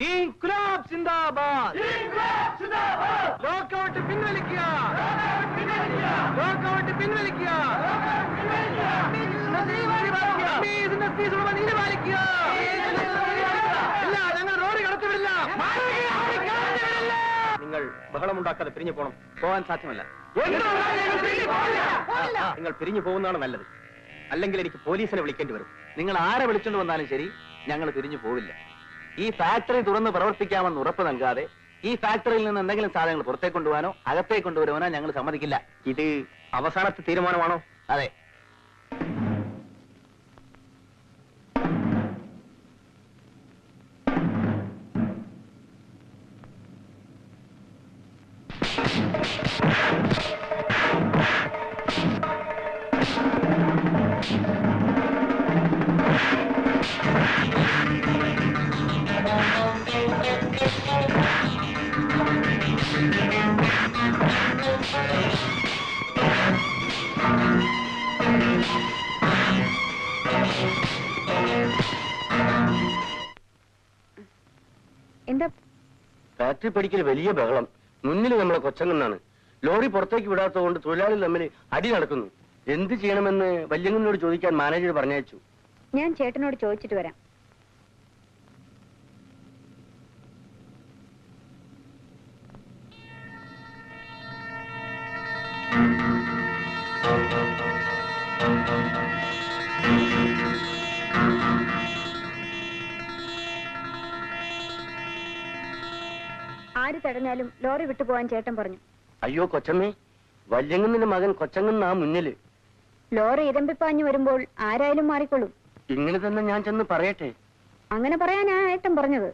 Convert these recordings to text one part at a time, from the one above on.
ഇൻക്ലാബ് സിന്ദാബാദ്, lockout പിൻവലിക്കുക, lockout പിൻവലിക്കുക, ഞങ്ങൾ road കടത്തിവിടില്ല. നിങ്ങൾ ബഹളമുണ്ടാക്കാതെ പിരിഞ്ഞു പോകണം. പോകാൻ സാധ്യമല്ല. നിങ്ങൾ പിരിഞ്ഞു പോകുന്നതാണ് നല്ലത്. അല്ലെങ്കിൽ എനിക്ക് പോലീസിനെ വിളിക്കേണ്ടി വരും. നിങ്ങൾ ആരെ വിളിച്ചുകൊണ്ട് വന്നാലും ശരി, ഞങ്ങൾ പിരിഞ്ഞു പോവില്ല. ഈ ഫാക്ടറി തുറന്ന് പ്രവർത്തിക്കാമെന്ന് ഉറപ്പ് നൽകാതെ ഈ ഫാക്ടറിയിൽ നിന്ന് എന്തെങ്കിലും സാധനങ്ങൾ പുറത്തേക്ക് കൊണ്ടുപോകാനോ അകത്തേക്ക് കൊണ്ടുവരുവാനോ ഞങ്ങൾ സമ്മതിക്കില്ല. ഇത് അവസാനത്തെ തീരുമാനമാണോ? അതെ. എന്താ ഫാക്ടറി പടിക്കൽ വലിയ ബഹളം. മുന്നിൽ നമ്മളെ കൊച്ചങ്ങന്നാണ്. ലോറി പുറത്തേക്ക് വിടാത്തതുകൊണ്ട് തൊഴിലാളികൾ തമ്മിൽ അടി നടക്കുന്നു. എന്ത് ചെയ്യണമെന്ന് വല്യങ്ങനോട് ചോദിക്കാൻ മാനേജർ പറഞ്ഞയച്ചു. ഞാൻ ചേട്ടനോട് ചോദിച്ചിട്ട് വരാം. ആര് തടഞ്ഞാലും ലോറി വിട്ടുപോകാൻ ചേട്ടൻ പറഞ്ഞു. അയ്യോ കൊച്ചമ്മേ, വല്യങ്ങന്നിന്റെ മകൻ കൊച്ചങ്ങന്നാ മുന്നില്. ലോറി ഇരമ്പിപ്പാഞ്ഞു വരുമ്പോൾ ആരായാലും മാറിക്കൊള്ളും. ഇങ്ങനെ തന്നെ ഞാൻ ചെന്ന് പറയട്ടെ? അങ്ങനെ പറയാനാ ഏട്ടൻ പറഞ്ഞത്.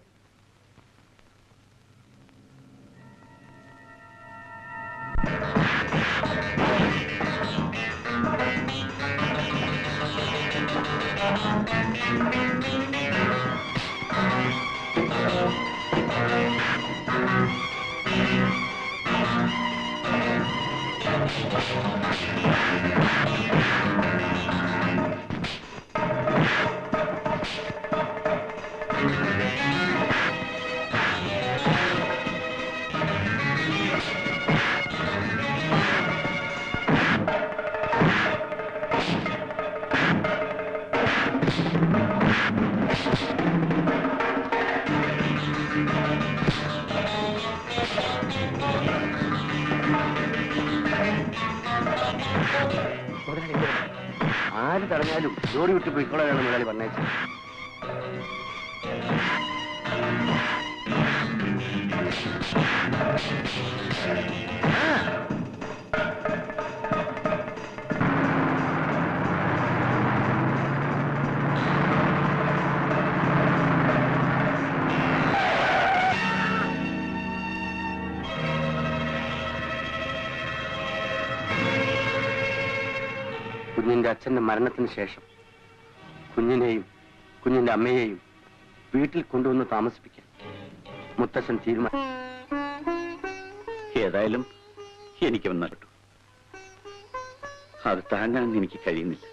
ആര് തടഞ്ഞാലും ജോലി വിട്ട് പോയിക്കോളാണ് മുതലാളി പറഞ്ഞേച്ചത്. കുഞ്ഞിന്റെ അച്ഛന്റെ മരണത്തിന് ശേഷം കുഞ്ഞിനെയും കുഞ്ഞിന്റെ അമ്മയെയും വീട്ടിൽ കൊണ്ടുവന്ന് താമസിപ്പിക്കാൻ മുത്തച്ഛൻ തീരുമാനം. ഏതായാലും എനിക്കൊന്നും കിട്ടും. അത് താങ്ങാൻ എനിക്ക് കഴിയുന്നില്ല.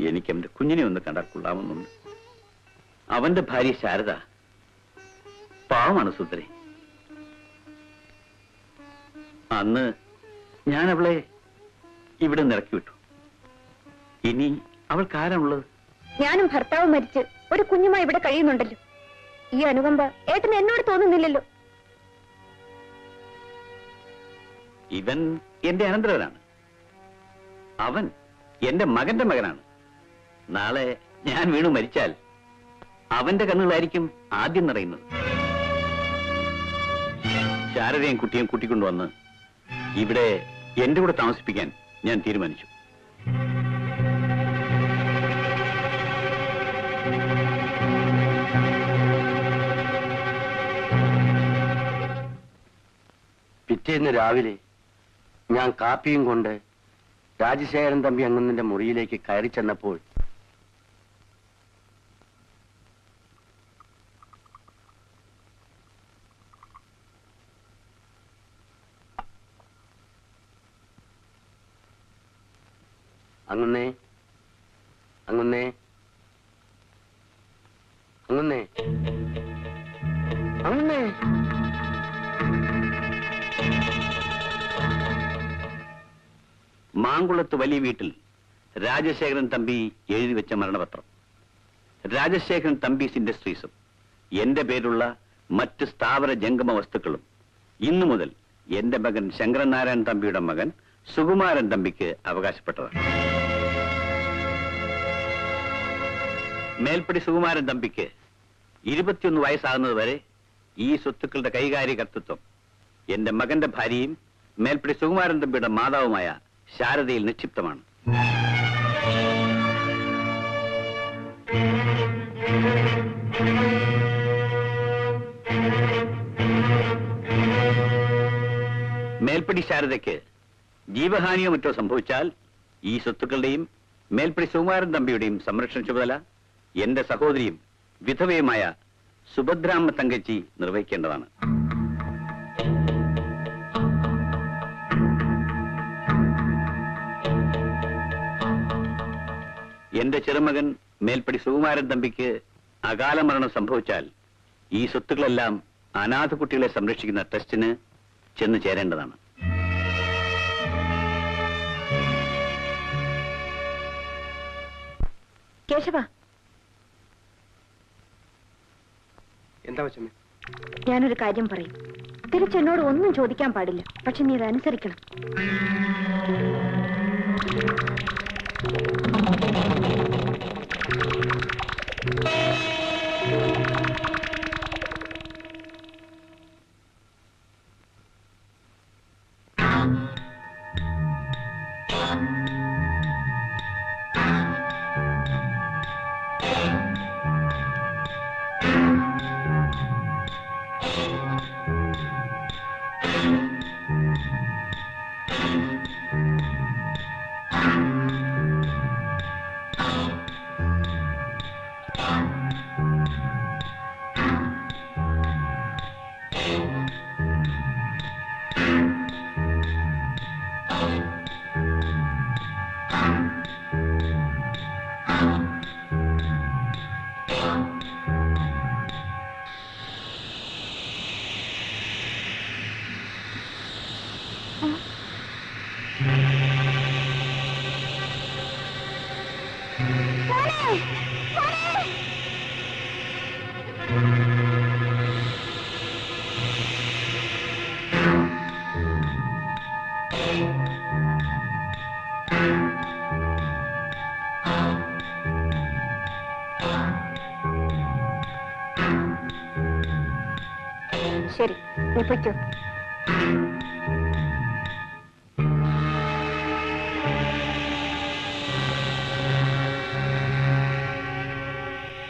എനിക്ക് അവന്റെ കുഞ്ഞിനെ ഒന്ന് കണ്ടാൽ കൊള്ളാമെന്നുണ്ട്. അവന്റെ ഭാര്യ ശാരദ പാവമാണ് സുന്ദരി. അന്ന് ഞാൻ അവളെ ഇവിടെ നിറക്കി വിട്ടു. ഇനി അവൾക്ക് ആരാണുള്ളത്? ഞാനും ഭർത്താവും മരിച്ച് ഒരു കുഞ്ഞുമായി ഇവിടെ കഴിയുന്നുണ്ടല്ലോ. ഈ അനുകമ്പ ഏട്ടന് എന്നോട് തോന്നുന്നില്ലല്ലോ. ഇവൻ എന്റെ അനന്തരവനാണ്. അവൻ എന്റെ മകന്റെ മകനാണ്. നാളെ ഞാൻ വീണു മരിച്ചാൽ അവന്റെ കണ്ണുകളായിരിക്കും ആദ്യം നിറയുന്നത്. ശാരദയും കുട്ടിയും കൂട്ടിക്കൊണ്ടുവന്ന് ഇവിടെ എന്റെ കൂടെ താമസിപ്പിക്കാൻ ഞാൻ തീരുമാനിച്ചു. പിറ്റേന്ന് രാവിലെ ഞാൻ കാപ്പിയും കൊണ്ട് രാജശേഖരൻ തമ്പി അങ്ങുന്നിന്റെ മുറിയിലേക്ക് കയറി ചെന്നപ്പോൾ അങ്ങുന്നേ അങ്ങുന്നേ അങ്ങുന്നേ അമ്മേ. മാങ്കുളത്ത് വലിയ വീട്ടിൽ രാജശേഖരൻ തമ്പി എഴുതി വെച്ച മരണപത്രം. രാജശേഖരൻ തമ്പീസ് ഇൻഡസ്ട്രീസും എന്റെ പേരുള്ള മറ്റ് സ്ഥാവര ജംഗമ വസ്തുക്കളും ഇന്നു മുതൽ എന്റെ മകൻ ശങ്കരനാരായണൻ തമ്പിയുടെ മകൻ സുകുമാരൻ തമ്പിക്ക് അവകാശപ്പെട്ടതാണ്. മേൽപ്പടി സുകുമാരൻ തമ്പിക്ക് 21 വയസ്സാകുന്നത് വരെ ഈ സ്വത്തുക്കളുടെ കൈകാര്യകർത്തൃത്വം എന്റെ മകന്റെ ഭാര്യയും മേൽപ്പടി സുകുമാരൻ തമ്പിയുടെ മാതാവുമായ ശാരദയിൽ നിക്ഷിപ്തമാണ്. മേൽപ്പടി ശാരദയ്ക്ക് ജീവഹാനിയോ മറ്റോ സംഭവിച്ചാൽ ഈ സ്വത്തുക്കളുടെയും മേൽപ്പടി സുകുമാരൻ തമ്പിയുടെയും സംരക്ഷണ ചുമതല എന്റെ സഹോദരിയും വിധവയുമായ സുഭദ്രാമ്മ തങ്കച്ചി നിർവഹിക്കേണ്ടതാണ്. എന്റെ ചെറുമകൻ മേൽപ്പടി സുകുമാരൻ തമ്പിക്ക് അകാല മരണം സംഭവിച്ചാൽ ഈ സ്വത്തുക്കളെല്ലാം അനാഥ കുട്ടികളെ സംരക്ഷിക്കുന്ന ട്രസ്റ്റിന് ചെന്ന് ചേരേണ്ടതാണ്. കേശവ, എന്താ വെച്ചമ്മേ? ഞാനൊരു കാര്യം പറയും. തിരിച്ചെന്നോട് ഒന്നും ചോദിക്കാൻ പാടില്ല. പക്ഷെ നീ അതനുസരിക്കണം. ശരി, നീ പൊയ്ക്കോ.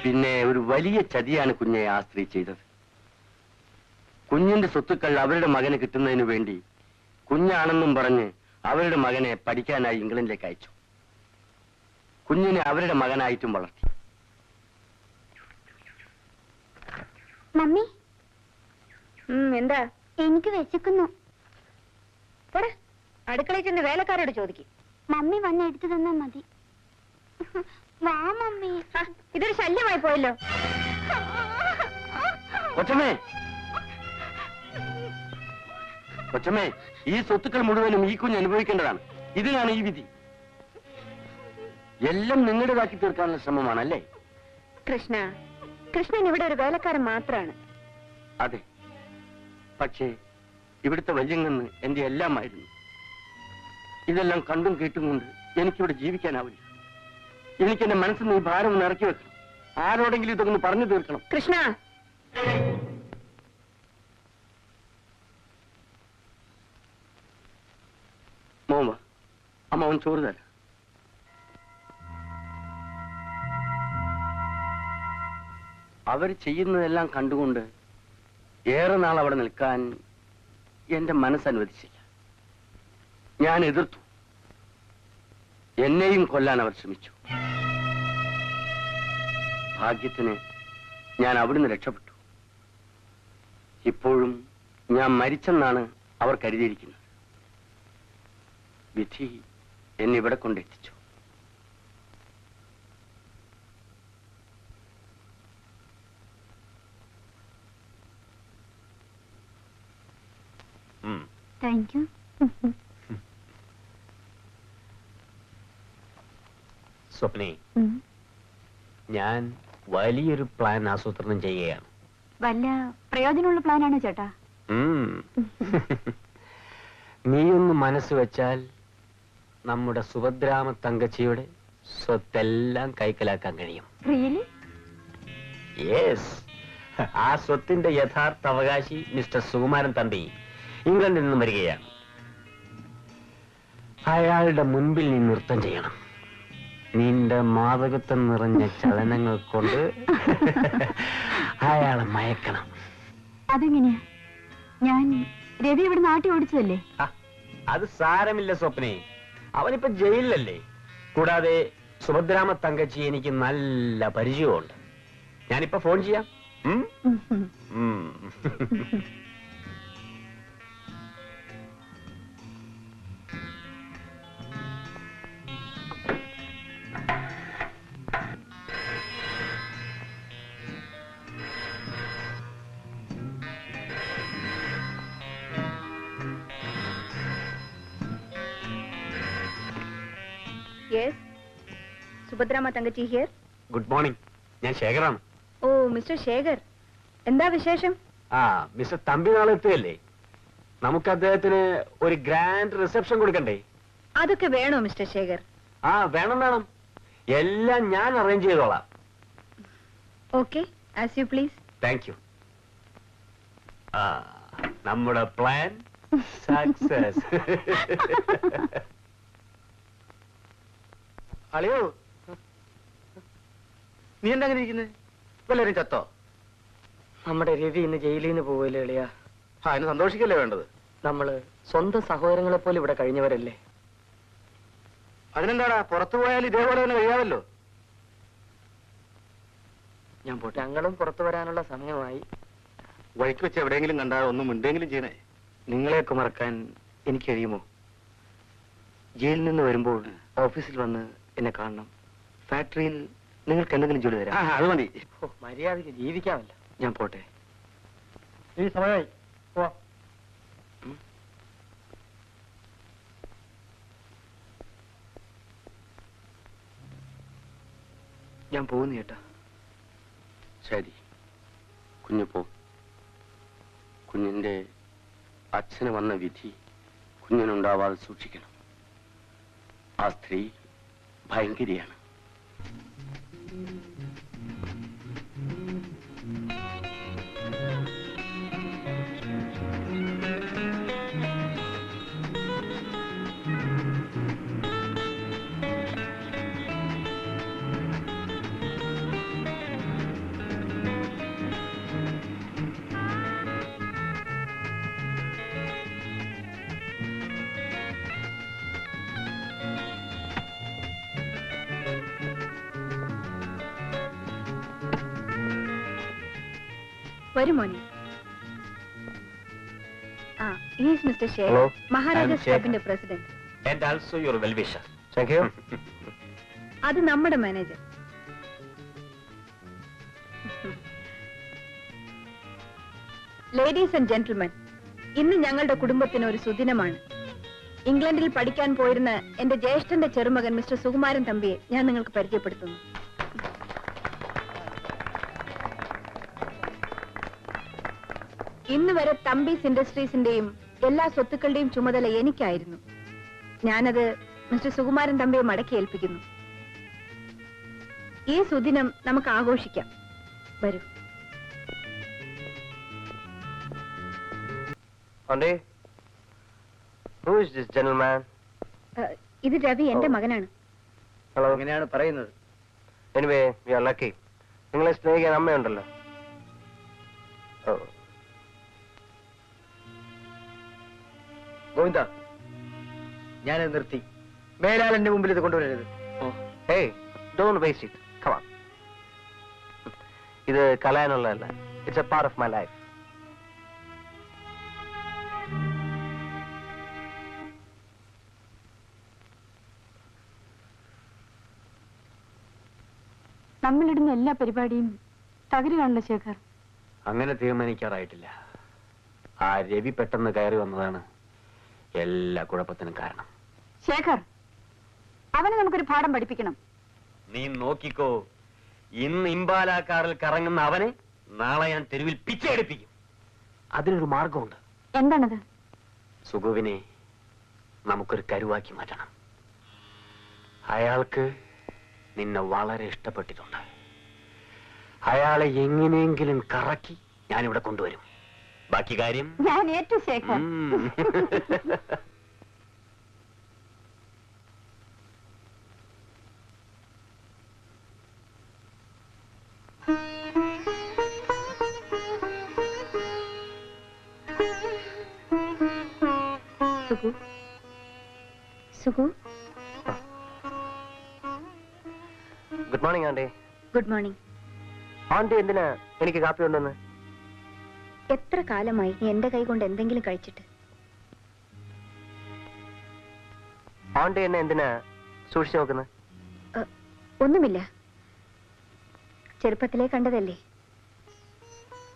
പിന്നെ ഒരു വലിയ ചതിയാണ് കുഞ്ഞെ ആ സ്ത്രീ ചെയ്തത്. കുഞ്ഞിന്റെ സ്വത്തുക്കൾ അവരുടെ മകന് കിട്ടുന്നതിന് വേണ്ടി കുഞ്ഞാണെന്നും പറഞ്ഞ് അവരുടെ മകനെ പഠിക്കാനായി ഇംഗ്ലണ്ടിലേക്ക് അയച്ചു. കുഞ്ഞിനെ അവരുടെ മകനായിട്ടും വളർത്തി. മമ്മി, എന്താ? എനിക്ക് വിശക്കുന്നു. അടുക്കളയിൽ ചെന്ന് വേലക്കാരോട് ചോദിക്കും. മമ്മി വന്ന് എടുത്തു തന്നാ മതി. വാ മമ്മി. ഇതൊരു ശല്യമായി പോയല്ലോ. കൊച്ചമ്മേ, കൊച്ചമ്മേ, ഈ സ്വത്തുക്കൾ മുഴുവനും ഈ കുഞ്ഞ് അനുഭവിക്കേണ്ടതാണ്. ഇതിനാണ് ഈ വിധി. എല്ലാം നിങ്ങളുടേതാക്കി തീർക്കാനുള്ള ശ്രമമാണല്ലേ? കൃഷ്ണൻ ഇവിടെ ഒരു വേലക്കാരൻ മാത്രമാണ്. അതെ, പക്ഷേ ഇവിടുത്തെ വല്യങ്ങന്ന് എന്റെ എല്ലാമായിരുന്നു. ഇതെല്ലാം കണ്ടും കേട്ടും കൊണ്ട് എനിക്കിവിടെ ജീവിക്കാനാവില്ല. എനിക്ക് എന്റെ മനസ്സിൽ നിന്ന് ഈ ഭാരം ഒന്ന് ഇറക്കി വെക്കണം. ആരോടെങ്കിലും ഇതൊന്ന് പറഞ്ഞു തീർക്കണം. കൃഷ്ണ, മോമ, അമ്മ അവൻ ചോറ് തരാം. അവർ ചെയ്യുന്നതെല്ലാം കണ്ടുകൊണ്ട് ഏറെ നാൾ അവിടെ നിൽക്കാൻ എന്റെ മനസ്സനുവദിച്ചില്ല. ഞാൻ എതിർത്തു. എന്നെയും കൊല്ലാൻ അവർ ശ്രമിച്ചു. ഭാഗ്യത്തിന് ഞാൻ അവിടുന്ന് രക്ഷപ്പെട്ടു. ഇപ്പോഴും ഞാൻ മരിച്ചെന്നാണ് അവർ കരുതിയിരിക്കുന്നത്. വിധി എന്നിവിടെ കൊണ്ടെത്തിച്ചു. Thank you. സ്വപ്നെ, ഞാൻ വലിയൊരു പ്ലാൻ ആസൂത്രണം ചെയ്യുകയാണ്. വല്ല പ്രയോജനമുള്ള പ്ലാനാണോ ചേട്ടാ? നീയൊന്ന് മനസ്സ് വെച്ചാൽ നമ്മുടെ സുഭദ്രാമ തങ്കച്ചിയുടെ സ്വത്തെല്ലാം കൈക്കലാക്കാൻ കഴിയും. റിയലി? യെസ്. ആ സ്വത്തിന്റെ യഥാർത്ഥ അവകാശി മിസ്റ്റർ സുകുമാരൻ തമ്പി ഇംഗ്ലണ്ടിൽ നിന്നും വരികയാണ്. അയാളുടെ മുൻപിൽ നീ നൃത്തം ചെയ്യണം. നിന്റെ മാതകത്വം നിറഞ്ഞ ചലനങ്ങൾ കൊണ്ട് അയാളെ മയക്കണം. അതെങ്ങനെയാ? ഞാൻ രവി ഇവിടെ നാട്ടി ഓടിച്ചതല്ലേ? അത് സാരമില്ല സ്വപ്നെ, അവനിപ്പോ ജയിലിലല്ലേ. കൂടാതെ സുഭദ്രാമ തങ്കച്ചി എനിക്ക് നല്ല പരിചയമുണ്ട്. ഞാനിപ്പോ ഫോൺ ചെയ്യാം. Yes, Subhadrama Thankachi here. Good morning, ഞാൻ ശേഖറാണ്. ഓ മിസ്റ്റർ ശേഖർ, എന്താ വിശേഷം? മിസ്റ്റർ തമ്പി നാളെ എത്തുകയല്ലേ, നമുക്ക് അദ്ദേഹത്തിന് ഒരു ഗ്രാൻഡ് റിസപ്ഷൻ കൊടുക്കണ്ടേ? അതൊക്കെ വേണോ മിസ്റ്റർ ശേഖർ? വേണം വേണം, എല്ലാം ഞാൻ അറേഞ്ച് ചെയ്തോളാം. Okay, as you please. Thank you. നമ്മുടെ പ്ലാൻ സക്സസ്. അളിയോ, നീ എന്താ അങ്ങനെ ഇരിക്കുന്നത്? വല്ലവരും ചത്തോ? നമ്മുടെ രവി ഇന്ന് ജയിലിൽ നിന്ന് പോവില്ലേ എളിയ? അതിന് സന്തോഷിക്കല്ലേ വേണ്ടത്? നമ്മള് സ്വന്തം സഹോദരങ്ങളെ പോലെ ഇവിടെ കഴിഞ്ഞവരല്ലേ? അതിനെന്താടാ, പുറത്തു പോയാൽ ഇതേപോലെ തന്നെ കഴിയാമല്ലോ. ഞാൻ പോട്ടെ, ഞങ്ങളും പുറത്തു വരാനുള്ള സമയമായി. വഴിക്ക് വെച്ച് എവിടെയെങ്കിലും കണ്ടാൽ ഒന്നും ഉണ്ടെങ്കിലും ചെയ്യണേ. നിങ്ങളെയൊക്കെ മറക്കാൻ എനിക്ക് കഴിയുമോ? ജയിലിൽ നിന്ന് വരുമ്പോൾ ഓഫീസിൽ വന്ന് എന്നെ കാണണം. ഫാക്ടറിയിൽ നിങ്ങൾക്ക് എന്തെങ്കിലും ജോലി തരാം. അത് മതി. മര്യാദയ്ക്ക് ജീവിക്കാമല്ലോ. ഞാൻ പോട്ടെ. ഈ സമയമായി. ഞാൻ പോകുന്നു ചേട്ടാ. ശരി, കുഞ്ഞു പോ. കുഞ്ഞിന്റെ അച്ഛന് വന്ന വിധി കുഞ്ഞിനുണ്ടാവാതെ സൂക്ഷിക്കണം. ആ സ്ത്രീ ഭയങ്കരിയാണ്. വരും മോനെ. He's mister Shekhar, Hello, Maharajas I'm Shekhar. ക്ലബിന്റെ president. And also your well-wisher. Thank you. അത് നമ്മുടെ മാനേജർ. ലേഡീസ് ആൻഡ് ജെന്റിൽമെൻ, ഇന്ന് ഞങ്ങളുടെ കുടുംബത്തിന് ഒരു സുദിനമാണ്. ഇംഗ്ലണ്ടിൽ പഠിക്കാൻ പോയിരുന്ന എന്റെ ജ്യേഷ്ഠന്റെ ചെറുമകൻ മിസ്റ്റർ സുകുമാരൻ തമ്പിയെ ഞാൻ നിങ്ങൾക്ക് പരിചയപ്പെടുത്തുന്നു. ഇന്ന് വരെ തമ്പീസ് ഇൻഡസ്ട്രീസിന്റെയും എല്ലാ സ്വത്തുക്കളുടെയും ചുമതല എനിക്കായിരുന്നു. ഞാനത് മിസ്റ്റർ സുകുമാരൻ തമ്പിയെ മടക്കി ഏൽപ്പിക്കുന്നു. ഈ സുദിനം നമുക്ക് ആഘോഷിക്കാം. വരൂ. Auntie, who is this gentleman? ഇത് രവി, എന്റെ മകനാണ്. Hello. അങ്ങനെയാണ് പറയുന്നത്. Anyway, we are lucky. നിങ്ങളെ സ്നേഹിക്കാൻ അമ്മയുണ്ടല്ലോ. ഗോവിന്ദ, ഞാനത് നിർത്തി. മേലാൽ എന്റെ മുമ്പിൽ ഇത് കൊണ്ടുവരരുത്. Hey, don't waste it. Come on. ഇത് കളയാനുള്ളതല്ല. It's a part of my life. നമ്മളിടുന്ന എല്ലാ പരിപാടിയും തകരുകയാണല്ലോ ശേഖർ. അങ്ങനെ തീരുമാനിക്കാറായിട്ടില്ല. ആ രവി പെട്ടെന്ന് കയറി വന്നതാണ് എല്ലാ കുഴപ്പത്തിനും കാരണം. ശേഖർ, അവനെ നമുക്കൊരു പാഠം പഠിപ്പിക്കണം. നീ നോക്കിക്കോ, ഇന്ന് ഇമ്പാല കാറിൽ കറങ്ങുന്ന അവനെ നാളെ ഞാൻ തെരുവിൽ പിച്ചയെടുപ്പിക്കും. അതിനൊരു മാർഗമുണ്ട്. എന്താണത്? സുഗുവിനെ നമുക്കൊരു കരുവാക്കി മാറ്റണം. അയാൾക്ക് നിന്നെ വളരെ ഇഷ്ടപ്പെട്ടിട്ടുണ്ട്. അയാളെ എങ്ങനെയെങ്കിലും കറക്കി ഞാനിവിടെ കൊണ്ടുവരും. ബാക്കി കാര്യം ഞാൻ ഏറ്റു Shekhar. Sugu, Sugu. Good morning aunty. Good morning. Aunty എന്തിനാ എനിക്ക് കാപ്പി കൊണ്ടുവന്ന്? എത്ര കാലമായി നീ എന്റെ കൈ കൊണ്ട് എന്തെങ്കിലും കഴിച്ചിട്ട്? ആന്റി എന്നെ എന്തിനാ സൂക്ഷിച്ചു നോക്കുന്നത്? ഒന്നുമില്ല, ചെറുപ്പത്തിലേ കണ്ടതല്ലേ.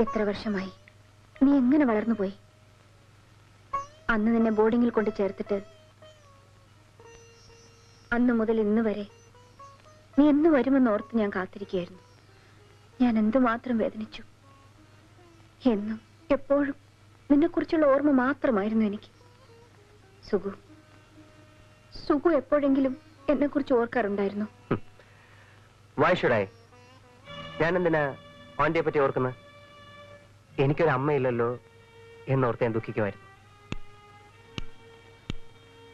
എത്ര വർഷമായി, നീ എങ്ങനെ വളർന്നു പോയി. അന്ന് നിന്നെ ബോർഡിങ്ങിൽ കൊണ്ട് ചേർത്തിട്ട് അന്ന് മുതൽ ഇന്ന് വരെ നീ എന്ന് വരുമെന്ന് ഓർത്ത് ഞാൻ കാത്തിരിക്കുകയായിരുന്നു. ഞാൻ എന്തുമാത്രം വേദനിച്ചു. എന്നും എപ്പോഴും നിന്നെക്കുറിച്ചുള്ള ഓർമ്മ മാത്രമായിരുന്നു എനിക്ക്. സുഗു, സുഗു എപ്പോഴെങ്കിലും എന്നെക്കുറിച്ച് ഓർക്കാറുണ്ടായിരുന്നു? Why should I? ഞാൻ എന്തിനാ ആന്റിയെ പറ്റി ഓർക്കുന്നത്? എനിക്കൊരു അമ്മയില്ലല്ലോ എന്നോർത്ത് ഞാൻ ദുഃഖിക്കുമായിരുന്നു.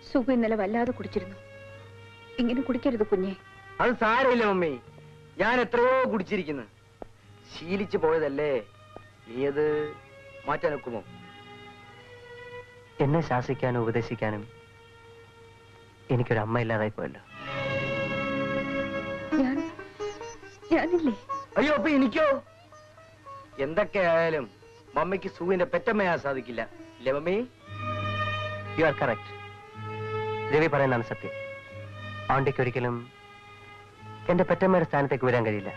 സുഗു ഇന്നലെ വല്ലാതെ കുടിച്ചിരുന്നു. ഇങ്ങനെ കുടിക്കരുത് കുഞ്ഞെ. അത് സാരമില്ല മമ്മി, ഞാൻ എത്രയോ കുടിച്ചിരിക്കുന്നു. ശീലിച്ചു പോയതല്ലേ, നീ അത് മാറ്റാൻ ഒക്കുമോ? എന്നെ ശാസിക്കാനും ഉപദേശിക്കാനും എനിക്കൊരു അമ്മ ഇല്ലാതായി പോയല്ലോ. ഞാനില്ലേ? അയ്യോ, അപ്പൊ എനിക്കോ? എന്തൊക്കെയായാലും മമ്മിക്ക് സുഖിന്റെ പെറ്റമ്മയാ സാധിക്കില്ല, ഇല്ലേ mummy? You are correct. Ravi പറയുന്നതാണ് സത്യം. ആണ്ടിക്ക് ഒരിക്കലും എന്റെ പെറ്റമ്മയുടെ സ്ഥാനത്തേക്ക് വരാൻ കഴിയില്ല.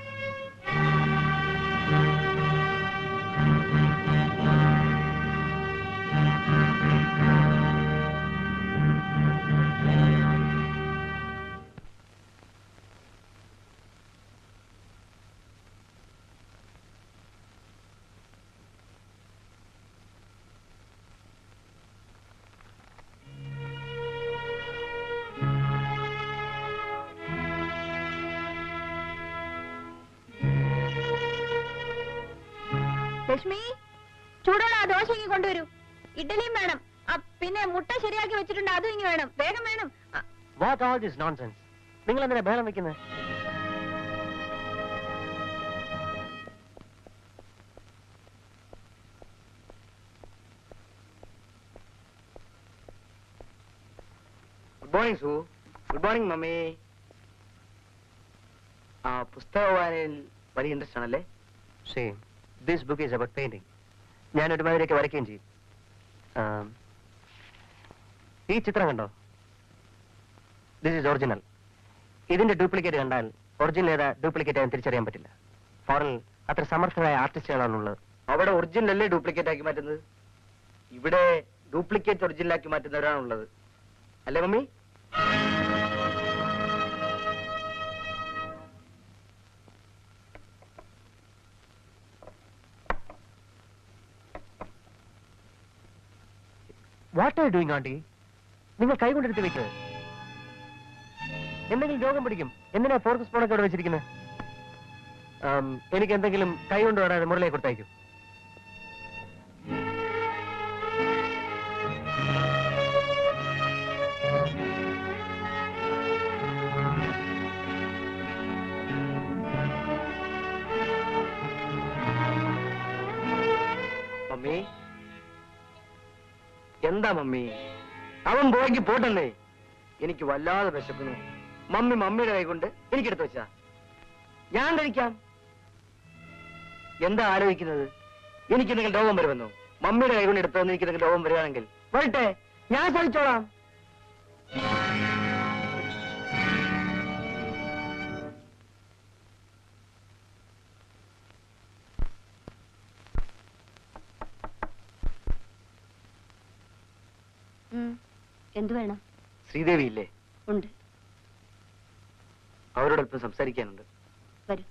ലക്ഷ്മി, ചൂടുള്ള ആ ദോശ ഇങ്ങി കൊണ്ടുവരൂ. ഇഡ്ഡലിയും വേണം. പിന്നെ മുട്ട ശരിയാക്കി വെച്ചിട്ടുണ്ട്, അതും ഇങ്ങി വേണം. വേഗം വേണം. What all this nonsense? നിങ്ങൾ എന്തിനാ ബഹളം വെക്കുന്നത്? ഗുഡ് മോർണിംഗ് സു. Good morning mummy. പുസ്തക വായനയിൽ വലിയ ഇൻട്രസ്റ്റ് ആണല്ലേ? Same. This book is about painting. ഞാൻ ഒരുമാതിരിയൊക്കെ വരയ്ക്കുകയും ചെയ്യും. ഈ ചിത്രം കണ്ടോ? This is original. ഇതിന്റെ ഡ്യൂപ്ലിക്കേറ്റ് കണ്ടാൽ ഒറിജിനൽ ഏതാ ഡ്യൂപ്ലിക്കേറ്റ് ആയി തിരിച്ചറിയാൻ പറ്റില്ല. ഫോറിനിൽ അത്ര സമർത്ഥരായ ആർട്ടിസ്റ്റുകളാണുള്ളത്. അവിടെ ഒറിജിനൽ അല്ലേ ഡ്യൂപ്ലിക്കേറ്റ് ആക്കി മാറ്റുന്നത്? ഇവിടെ ഡ്യൂപ്ലിക്കേറ്റ് ഒറിജിനൽ ആക്കി മാറ്റുന്നവരാണുള്ളത്, അല്ലേ mummy? What are doing aunty? നിങ്ങൾ കൈ കൊണ്ടെടുത്ത് വെക്ക്. എന്തെങ്കിലും രോഗം പിടിക്കും. എന്തിനാ ഫോർക്ക് സ്പൂണൊക്കെ ഇവിടെ വെച്ചിരിക്കുന്നത്? എനിക്ക് എന്തെങ്കിലും കൈ കൊണ്ട് വരാതെ മുരളിയെ കൊടുത്തയക്കും. മമ്മി, എന്താ മമ്മി? അവൻ പോയെങ്കിൽ പോട്ടെന്നേ. എനിക്ക് വല്ലാതെ വിശക്കുന്നു. മമ്മി മമ്മിയുടെ കൈ കൊണ്ട് എനിക്കെടുത്ത് വെച്ചാ ഞാൻ കഴിക്കാം. എന്താ ആലോചിക്കുന്നത്? എനിക്ക് എന്തെങ്കിലും രോഗം വരുമെന്നോ? മമ്മിയുടെ കൈ കൊണ്ട് എടുത്തോ എനിക്ക് എന്തെങ്കിലും രോഗം വരികയാണെങ്കിൽ വരട്ടെ, ഞാൻ സഹിച്ചോളാം. എന്തു വേണം? ശ്രീദേവി ഇല്ലേ? ഉണ്ട്. അവരോടൊപ്പം സംസാരിക്കാനുണ്ട്. വരൂ.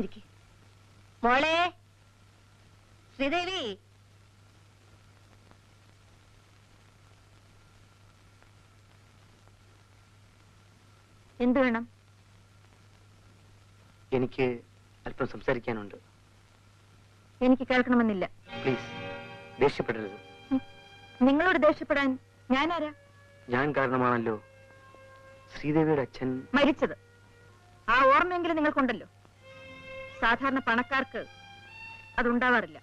ഇരിക്കെ. മോളെ ശ്രീദേവി. എന്തു വേണം? എനിക്ക് അല്പം സംസാരിക്കാനുണ്ട്. എനിക്ക് കേൾക്കണമെന്നില്ല. പ്ലീസ് ദേഷ്യപ്പെടരുത്. നിങ്ങളോട് ദേഷ്യപ്പെടാൻ ഞാനാരാ? ഞാൻ കാരണമാണല്ലോ ശ്രീദേവിയുടെ അച്ഛൻ മരിച്ചത്. ആ ഓർമ്മയെങ്കിലും നിങ്ങൾക്കുണ്ടല്ലോ. സാധാരണ പണക്കാർക്ക് അതുണ്ടാവാറില്ല.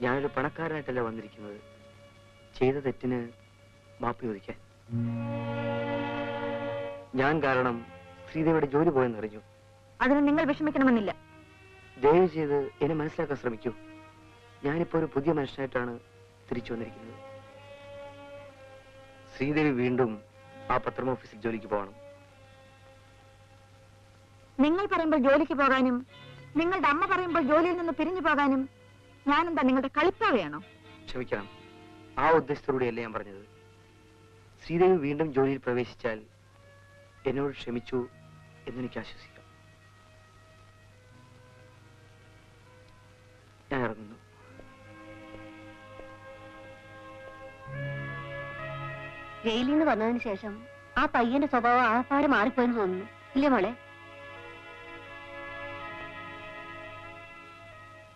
ഞാനൊരു പണക്കാരനായിട്ടല്ല വന്നിരിക്കുന്നത്, ചെയ്ത തെറ്റിന് മാപ്പ് ചോദിക്കാൻ. ഞാൻ കാരണം ശ്രീദേവിയുടെ ജോലി പോയെന്നറിഞ്ഞു. അതിന് നിങ്ങൾ വിഷമിക്കണമെന്നില്ല. ദയവ് ചെയ്ത് എന്നെ മനസ്സിലാക്കാൻ ശ്രമിക്കൂ. ഞാനിപ്പോ ഒരു പുതിയ മനുഷ്യനായിട്ടാണ് തിരിച്ചു വന്നിരിക്കുന്നത്. ശ്രീദേവി വീണ്ടും ആ പത്രം ഓഫീസിൽ ജോലിക്ക് പോകണം. നിങ്ങൾ പറയുമ്പോൾ ജോലിക്ക് പോകാനും നിങ്ങളുടെ അമ്മ പറയുമ്പോൾ ജോലിയിൽ നിന്ന് പിരിഞ്ഞു പോകാനും ഞാനെന്താ നിങ്ങളുടെ കളിപ്പാവയാണോ? ക്ഷമിക്കണം, ആ ഉദ്ദേശത്തോടെയല്ല ഞാൻ പറഞ്ഞത്. ശ്രീദേവി വീണ്ടും ജോലിയിൽ പ്രവേശിച്ചാൽ എന്നോട് ക്ഷമിച്ചു എന്നെനിക്ക് ആശ്വസിക്കാം. ഞാൻ ഇറങ്ങുന്നു. ജയിലിൽ നിന്ന് വന്നതിന് ശേഷം ആ പയ്യന്റെ സ്വഭാവം ആപ്പാടെ മാറിപ്പോയെന്ന് തോന്നുന്നു, ഇല്ലേ മോളെ?